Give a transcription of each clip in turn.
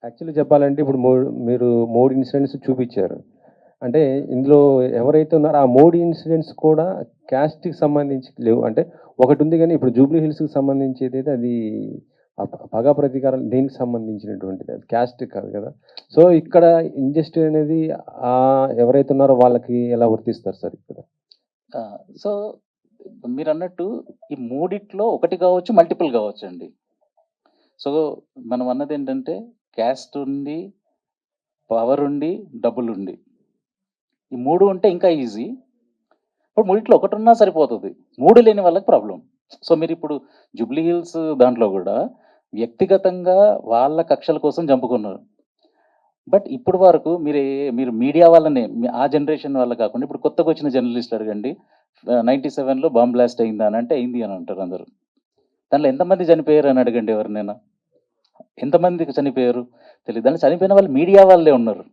Actually చెప్పాలంటే ఇప్పుడు మీరు 3 ఇన్సిడెంట్స్ చూపిచ్చారు. అంటే ఇందులో ఎవరైతే ఉన్నారో ఆ 3 ఇన్సిడెంట్స్ కూడా క్యాస్ట్‌కి సంబంధించి లేవు. అంటే ఒకటుంది గానీ ఇప్పుడు 'జూబ్లీ హిల్స్‌కి' సంబంధించేదైతే అది పగ ప్రతీకారం దీనికి సంబంధించినటువంటిది. అది క్యాస్ట్ కాదు గదా! సో, ఇక్కడ ఇంజస్టిస్ అనేది ఎవరైతే ఉన్నారో వాళ్ళకి ఎలా వర్తిస్తారు సార్ ఇక్కడ? సో, మీరన్నట్టు ఈ మూడిట్లో ఒకటి గావచ్చు, మల్టిపుల్ గావచ్చండి. సో, మనం అన్నదేంటంటే క్యాస్ట్ ఉంది, పవరుండి, డబ్బులుండి. ఈ 3 ఉంటే ఇంకా ఈజీ. ఇప్పుడు మూడిట్లో ఒకటున్నా సరిపోతది. 3 లేని వాళ్ళకి ప్రాబ్లమ్. సో, మీరిప్పుడు 'జుబ్లీ హిల్స్' దాంట్లో గూడా వ్యక్తిగతంగా వాళ్ళ కక్షల కోసం చంపుకున్నారు. బట్ ఇప్పుడు వరకు మీరు మీడియా వాళ్ళనే ఆ జనరేషన్ వాళ్ళు కాకుండా ఇప్పుడు కొత్తగొచ్చిన జర్నలిస్ట్‌లు అడగండి. 97లో బాంబ్ బ్లాస్ట్ అయిందా అనంటే అయింది అని అంటారు అందరూ. దాంట్లో ఎంతమంది చనిపోయారు అని అడగండి ఎవరినైనా. ఎంతమందికి చనిపోయారు తెలీదు. దాంట్లో చనిపోయిన వాళ్ళు మీడియా వాళ్ళే ఉన్నారు.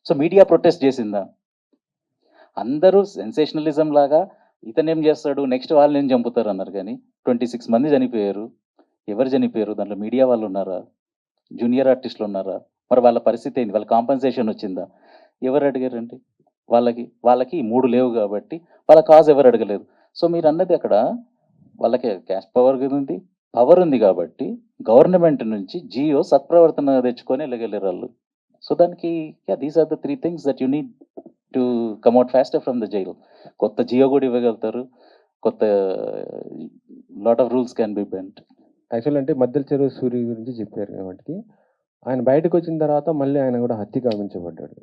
సో, మీడియా ప్రొటెస్ట్ చేసిందా? అందరూ సెన్సేషనలిజం లాగా ఇతనేం జేస్తాడు, నెక్స్ట్ వాళ్ళనేం చంపుతారన్నారు గానీ, 26 మంది చనిపోయారు. ఎవరు చనిపోయారు? దాంట్లో మీడియా వాళ్ళున్నారా? జూనియర్ ఆర్టిస్టులున్నారా? మరి వాళ్ళ పరిస్థితేంది? వాళ్ళ కాంపెన్సేషన్ వచ్చిందా? ఎవరు అడిగారండి? వాళ్ళకి ఈ 3 లేవు గాబట్టి, వాళ్ళ కాజ్ ఎవరు అడగలేదు. సో, మీరన్నది అక్కడ వాళ్ళకి క్యాష్ పవర్ ఉంది. పవర్ ఉంది గాబట్టి, గవర్నమెంట్ నుంచి జియో సత్ప్రవర్తన తెచ్చుకొని ఎళ్ళగెళ్ళారాళ్ళు. సో, దానికి these are the 3 things that you need to come out faster from the jail. కొత్త జియో గూడా ఇవ్వగలుగుతారు. కొత్త lot of rules can be bent. Actually అంటే 'మద్దెల చెరువు సూరి' గురించి చెప్పారు కాబట్టి, ఆయన బయటకొచ్చిన తర్వాత మళ్ళీ ఆయన గూడా హత్య గావించబడ్డాడు.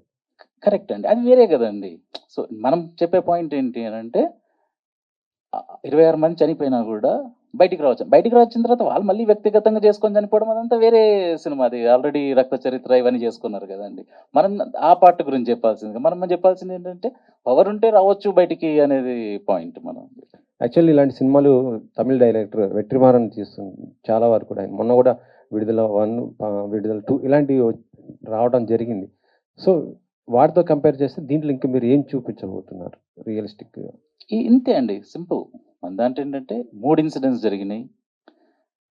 కరెక్ట్ అండి. అది వేరే గదండీ. సో, మనం చెప్పే పాయింట్ ఏంటి అనంటే 26 మంది చనిపోయినా గూడా బయటికి రావచ్చు. బయటికి వచ్చిన తర్వాత వాళ్ళు మళ్ళీ వ్యక్తిగతంగా చేసుకొని చనిపోవడం అదంతా వేరే సినిమా అది. ఆల్రెడీ 'రక్త చరిత్ర' ఇవన్నీ చేసుకున్నారు గదండీ. మనం ఆ పార్ట్ గురించి చెప్పాల్సింది. మనం చెప్పాల్సిందేంటంటే పవర్ ఉంటే రావచ్చు బయటికి అనేది పాయింట్ మనం. యాక్చువల్లీ ఇలాంటి సినిమాలు తమిళ్ డైరెక్టర్ 'వెట్రిమారన్' తీస్తుంది. చాలా వరకు కూడా ఆయన. మొన్న గూడా 'విడుదల 1', 'విడుదల 2' ఇలాంటివి రావడం జరిగింది. సో, వాటితో కంపేర్ చేస్తే దీంట్లో ఇంక మీరు ఏం చూపించబోతున్నారు రియలిస్టిక్‌గా? ఇంతే అండి సింపుల్. మన దాంట్లో ఏంటంటే 3 ఇన్సిడెంట్స్ జరిగినాయి.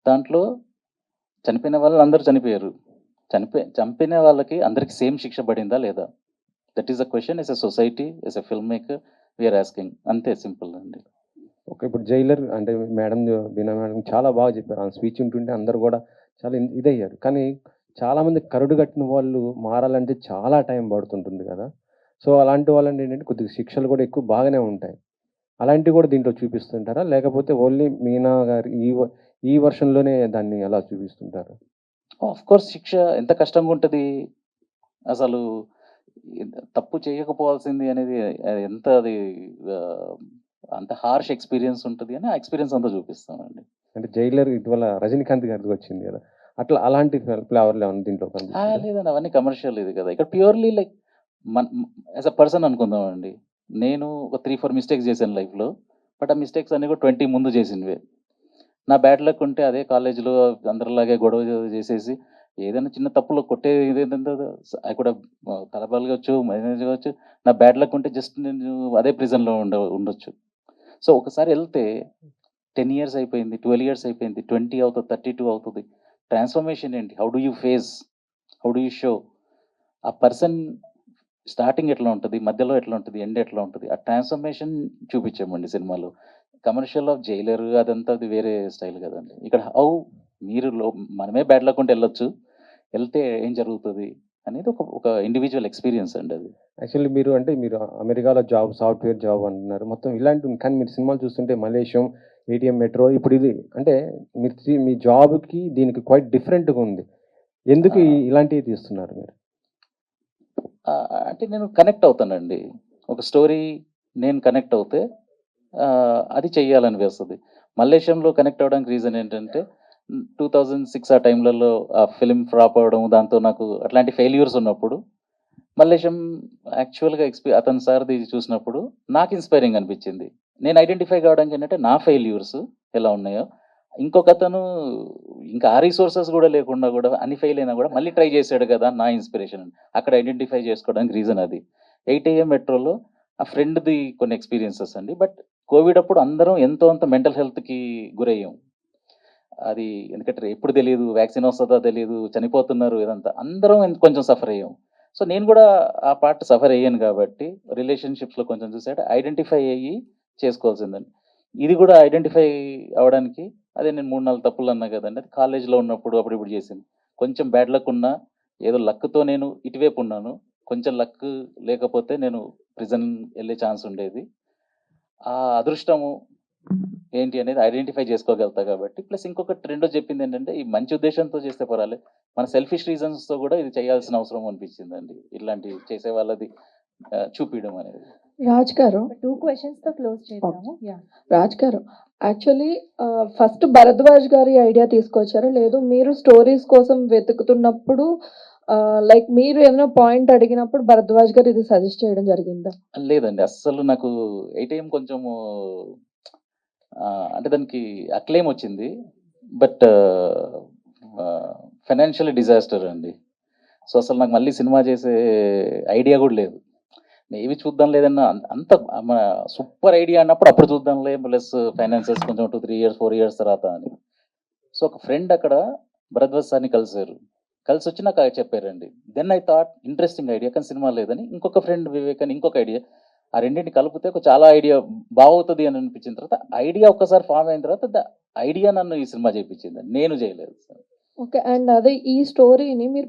దాంట్లో చనిపోయిన వాళ్ళు అందరూ చనిపోయారు. చంపిన వాళ్ళకి అందరికి సేమ్ శిక్ష పడిందా లేదా? That is the question as a society, as a film maker we are asking. అంతే సింపుల్ అండి. ఓకే. ఇప్పుడు 'జైలర్' అంటే బీనా మేడం చాలా బాగా చెప్పారు. ఆమె స్పీచ్ వింటుంటే అందరూ గూడా చాలా ఇదయ్యారు. కానీ చాలామంది కరుడు గట్టిన వాళ్ళు మారాలంటే చాలా టైం పడుతుంటుంది గదా! సో, అలాంటి వాళ్ళనేంటంటే కొద్దిగా శిక్షలు గూడా ఎక్కువ బాగానే ఉంటాయి. అలాంటివి గూడా దీంట్లో చూపిస్తుంటారా? లేకపోతే ఓన్లీ మీనా గారి ఈ వెర్షన్‌లోనే దాన్ని అలా చూపిస్తుంటారా? ఆఫ్ కోర్స్ శిక్ష ఎంత కష్టంగా ఉంటది. అసలు తప్పు చేయకపోవాల్సింది అనేది ఎంత అది ఆహ్, అంత హార్ష్ ఎక్స్‌పీరియన్స్ ఉంటది అని ఆ ఎక్స్‌పీరియన్స్ అంతా చూపిస్తామండి. అంటే 'జైలర్' ఇటీవల 'రజనీకాంత్' గారిది వచ్చింది గదా! అట్లా అలాంటి ఫ్లేవర్‌లో ఏమన్నా దీంట్లో కనిపిస్తుందా? లేదండి అవన్నీ కమర్షియల్ ఇది కదా! ఇక్కడ purely like Mann as a person అనుకుందామండి. నేను ఒక 3, 4 మిస్టేక్స్ చేశాను లైఫ్‌లో. బట్ ఆ మిస్టేక్స్ అన్నీ కూడా 20 ముందు చేసినవే. నా బ్యాడ్ లక్ ఉంటే అదే కాలేజ్‌లో అందరిలాగే గొడవ చేసేసి ఏదైనా చిన్న తప్పులో కొట్టే ఇదేంటంటే ఐ కుడ్ హావ్ తలపగలగొచ్చు, మేనేజ్ కావచ్చు. నా బ్యాడ్ లక్ ఉంటే జస్ట్ నేను అదే ప్రిజన్‌లో ఉండొచ్చు. సో, ఒకసారి ఎళ్తే 10 ఇయర్స్ అయిపోయింది, 12 ఇయర్స్ అయిపోయింది, 20 అవుతది, 32 అవుతది. ట్రాన్స్‌ఫర్మేషన్ ఏంటి? How do you face? How do you show? ఆ పర్సన్ స్టార్టింగ్ ఎట్లా ఉంటది? మధ్యలో ఎట్లా ఉంటది? ఎండ్ ఎట్లా ఉంటది? ఆ ట్రాన్స్‌ఫర్మేషన్ చూపించామండి సినిమాలో. కమర్షియల్ ఆఫ్ 'జైలర్' అదంతా అది వేరే స్టైల్ గదండీ. ఇక్కడ మీరు మనమే బ్యాడ్ లక్ ఉంటే ఎళ్ళొచ్చు. ఎళ్తే ఏం జరుగుతది? అనేది ఒక ఇండివిడ్యువల్ ఎక్స్‌పీరియన్స్ అండి అది. యాక్చువల్లీ మీరు అమెరికాలో సాఫ్ట్‌వేర్ జాబ్ అంటున్నారు. మొత్తం ఇలాంటివి కానీ మీరు సినిమాలు చూస్తుంటే 'మలేషియం', 'ఏటీఎం మెట్రో' ఇప్పుడు ఇది అంటే మీ జాబ్‌కి దీనికి క్వైట్ డిఫరెంట్‌గా ఉంది. ఎందుకు ఆహ్, ఇలాంటివి తీస్తున్నారు మీరు? అంటే నేను కనెక్ట్ అవుతానండి. ఒక స్టోరీ నేను కనెక్ట్ అవుతే అది చెయ్యాలనిపిస్తది. 'మల్లేశంలో' కనెక్ట్ అవ్వడానికి రీజన్ ఏంటంటే 2006 ఆ టైంలలో ఆ ఫిల్మ్ ఫ్లాప్ అవ్వడం, దాంతో నాకు అట్లాంటి ఫెయిల్యూర్స్ ఉన్నప్పుడు 'మల్లేశం' యాక్చువల్‌గా అతని సార్‌ది చూసినప్పుడు నాకు ఇన్‌స్పైరింగ్ అనిపించింది. నేను ఐడెంటిఫై కావడానికి ఏంటంటే నా ఫెయిల్యూర్స్ ఎలా ఉన్నాయో, ఇంకొకతను ఇంకా ఆ రిసోర్సెస్ గూడా లేకుండా గూడా అన్ని ఫెయిల్ అయినా గూడా మళ్ళీ ట్రై చేసాడు గదా! నా ఇన్‌స్పిరేషన్. అక్కడ ఐడెంటిఫై చేసుకోవడానికి రీజన్ అది. 8 ఏఎం మెట్రోలో ఆ ఫ్రెండ్‌ది కొన్ని ఎక్స్‌పీరియన్సెస్ అండి. బట్ కోవిడ్ అప్పుడు అందరం ఎంతో అంత మెంటల్ హెల్త్‌కి గురయ్యాం. అది ఎందుకంటే ఎప్పుడు తెలియదు, వ్యాక్సిన్ వస్తదో తెలీదు, చనిపోతున్నారు ఇదంతా. అందరం కొంచెం సఫర్ అయ్యాం. సో, నేను గూడా ఆ పార్ట్ సఫర్ అయ్యాను గాబట్టి, రిలేషన్‌షిప్స్‌లో కొంచెం చూసాడు. ఐడెంటిఫై అయ్యి చేసుకోవాల్సిందండి. ఇది గూడా ఐడెంటిఫై అవ్వడానికి అదే నేను 3, 4 తప్పులన్నా గదండీ! అది కాలేజీలో ఉన్నప్పుడు అప్పుడిప్పుడు చేసింది. కొంచెం బ్యాడ్ లక్ ఉన్నా, ఏదో లక్‌తో నేను ఇటువైపు ఉన్నాను. కొంచెం లక్ లేకపోతే నేను ప్రిజన్ ఎళ్ళే ఛాన్స్ ఉండేది. ఆ అదృష్టము ఏంటి అనేది ఐడెంటిఫై చేసుకోగలుగుతా కాబట్టి. ప్లస్ ఇంకొకటి రెండోది చెప్పిందేంటంటే, ఈ మంచి ఉద్దేశంతో చేస్తే పర్వాలేదు. మన సెల్ఫిష్ రీజన్స్‌తో గూడా ఇది చేయాల్సిన అవసరం అనిపించిందండి. ఇట్లాంటివి చేసే వాళ్ళది చూపియడం అనేది. రాజ్ గారు 2 క్వెషన్స్‌తో క్లోజ్ చేద్దాము. యాహ్! రాజ్ గారు యాక్చువల్లీ ఫస్ట్ భరద్వాజ్ గారి ఐడియా తీసుకొచ్చారా? లేదు మీరు స్టోరీస్ కోసం వెతుకుతున్నప్పుడు లైక్ మీరు ఏదైనా పాయింట్ అడిగినప్పుడు భరద్వాజ్ గారు ఇది సజెస్ట్ చేయడం జరిగిందా? లేదండి. అస్సలు నాకు ఏ టైం కొంచెము అంటే దానికి అక్లెయిమ్ వచ్చింది. బట్ ఫైనాన్షియల్ డిజాస్టర్ అండి. సో, అసలు నాకు మళ్ళీ సినిమా చేసే ఐడియా గూడా లేదు. మేబీ చూద్దాంలే ఏదన్నా అంత మన సూపర్ ఐడియా అన్నప్పుడు అప్పుడు చూద్దాంలే ప్లస్ ఫైనాన్సెస్ కొంచెం 2, 3 ఇయర్స్, 4 ఇయర్స్ తర్వాత అని. సో, ఒక ఫ్రెండ్ అక్కడ భరద్వాజ్ సార్‌ని కలిసారు. కలిసొచ్చి నాకు చెప్పారండి. Then I thought interesting idea కానీ సినిమా లేదని. ఇంకొక ఫ్రెండ్ వివేక్ అని ఇంకొక ఐడియా. ఆ రెండిటిని కలిపితే చాలా ఐడియా బాగవుతది అని అనిపించిన తర్వాత ఐడియా ఒక్కసారి ఫార్మ్ అయిన తర్వాత ఐడియా నన్ను ఈ సినిమా చేపించిందండి. నేను చేయలేదు. ఓకే. అండ్ అదే ఈ స్టోరీని మీరు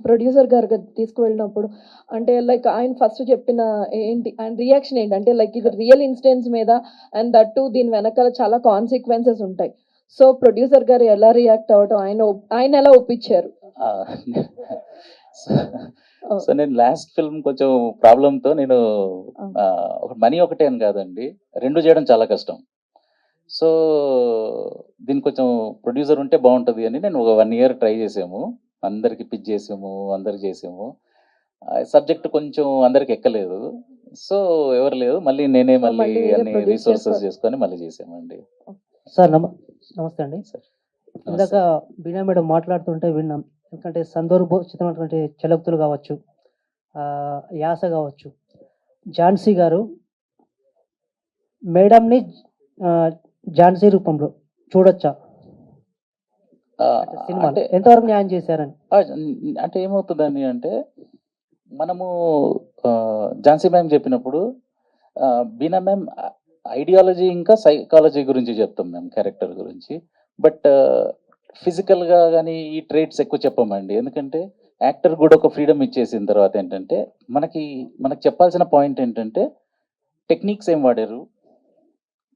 ప్రొడ్యూసర్ గారి దగ్గరికి తీసుకువెళ్ళినప్పుడు అంటే లైక్ ఆయన ఫస్ట్ చెప్పిన ఏంటి? ఆయన రియాక్షన్ ఏంటి? అంటే లైక్ ఇది రియల్ ఇన్సిడెంట్స్ మీద అండ్ దట్ టూ దీని వెనకాల చాలా కాన్సిక్వెన్సెస్ ఉంటాయి. సో, ప్రొడ్యూసర్ గారు ఎలా రియాక్ట్ అవ్వటం? ఆయన ఎలా ఒప్పించారు? ఆ! సో, నేను లాస్ట్ ఫిల్మ్ కొంచెం ప్రాబ్లమ్‌తో నేను మనీ ఒకటే అని కాదండి. 2 చేయడం చాలా కష్టం. సో, దీనికి కొంచెం ప్రొడ్యూసర్ ఉంటే బావుంటది అని నేను ఒక 1 ఇయర్ ట్రై చేసాము. అందరికి పిచ్ చేసాము. అందరికి చేసాము. సబ్జెక్ట్ కొంచెం అందరికి ఎక్కలేదు. సో, ఎవరు లేదు. మళ్ళీ నేనే సో, మళ్ళీ మళ్ళీ మీరే అన్ని ప్రొడ్యూస్ రిసోర్సెస్ చేస్తారు. చేసుకొని మళ్ళీ చేసామండి. సార్ నమస్తే అండి. సార్. ఇందాక బీనా మేడం మాట్లాడుతుంటే విన్నాం. ఎందుకంటే సందర్భోచితమైనటువంటి చలోక్తులు కావచ్చు, యాస కావచ్చు. ఝాన్సీ గారు మేడంని ఝాన్సీ రూపంలో చూడొచ్చా? సినిమాలో అంటే ఎంతవరకు న్యాయం చేశారని? అంటే ఏమవుతుందండి అంటే మనము ఝాన్సీ మ్యామ్ చెప్పినప్పుడు బీనా మ్యామ్ ఐడియాలజీ ఇంకా సైకాలజీ గురించి చెప్తాం మేము క్యారెక్టర్ గురించి. బట్ ఫిజికల్‌గా గానీ ఈ ట్రేట్స్ ఎక్కువ చెప్పమండి. ఎందుకంటే యాక్టర్ కూడా ఒక ఫ్రీడమ్ ఇచ్చేసిన తర్వాత ఏంటంటే మనకు చెప్పాల్సిన పాయింట్ ఏంటంటే టెక్నిక్స్ ఏం వాడారు,